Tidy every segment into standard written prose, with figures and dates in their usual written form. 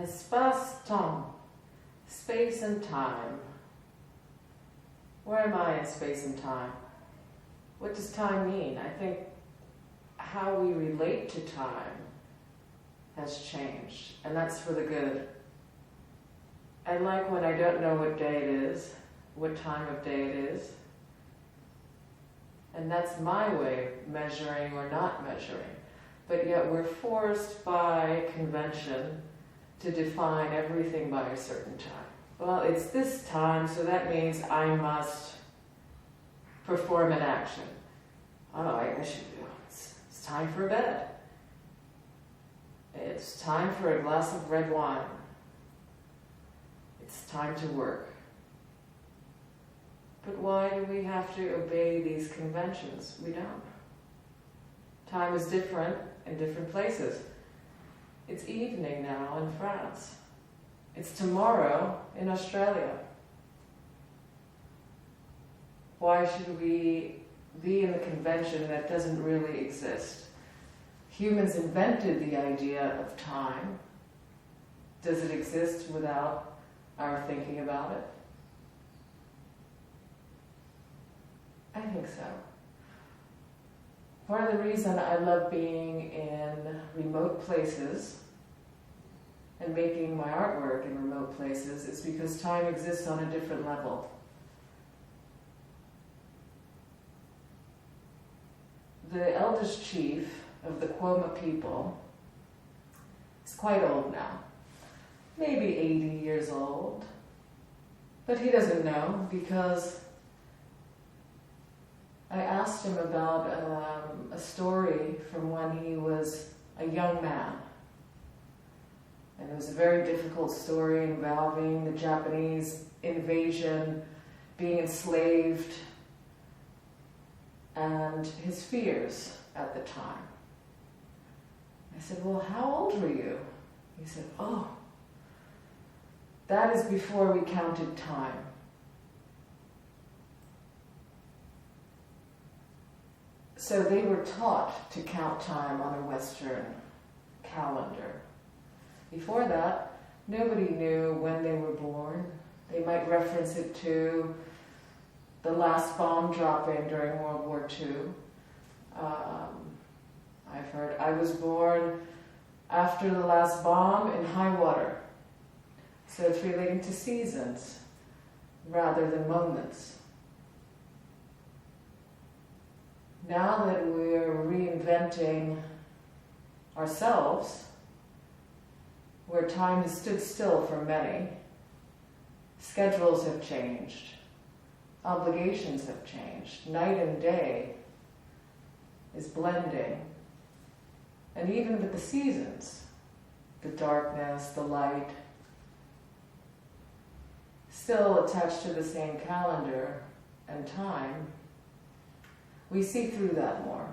Espace temps, space and time. Where am I in space and time? What does time mean? I think how we relate to time has changed, and that's for the good. I like when I don't know what day it is, what time of day it is, and that's my way of measuring or not measuring. But yet we're forced by convention to define everything by a certain time. Well, it's this time, so that means I must perform an action. Oh, I should do. It's time for bed. It's time for a glass of red wine. It's time to work. But why do we have to obey these conventions? We don't. Time is different in different places. It's evening now in France. It's tomorrow in Australia. Why should we be in the convention that doesn't really exist? Humans invented the idea of time. Does it exist without our thinking about it? I think so. Part of the reason I love being in remote places and making my artwork in remote places is because time exists on a different level. The eldest chief of the Quoma people is quite old now, maybe 80 years old, but he doesn't know because I asked him about a story from when he was a young man. And it was a very difficult story involving the Japanese invasion, being enslaved, and his fears at the time. I said, well, how old were you? He said, oh, that is before we counted time. So they were taught to count time on a Western calendar. Before that, nobody knew when they were born. They might reference it to the last bomb dropping during World War II. I've heard, I was born after the last bomb in high water. So it's relating to seasons rather than moments. Now that we're reinventing ourselves, where time has stood still for many, schedules have changed, obligations have changed, night and day is blending, and even with the seasons, the darkness, the light, still attached to the same calendar and time, we see through that more.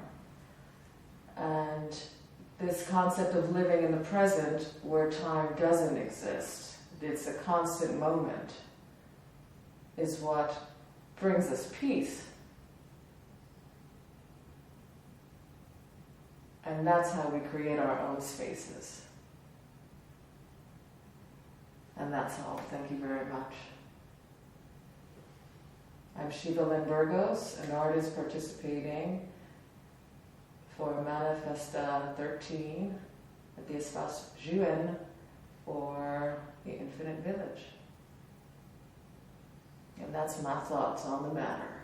And this concept of living in the present where time doesn't exist, it's a constant moment, is what brings us peace. And that's how we create our own spaces. And that's all. Thank you very much. I'm Shiva Lynn Burgos, an artist participating for Manifesta 13 at the Espace Jouenne for the Infinite Village. And that's my thoughts on the matter.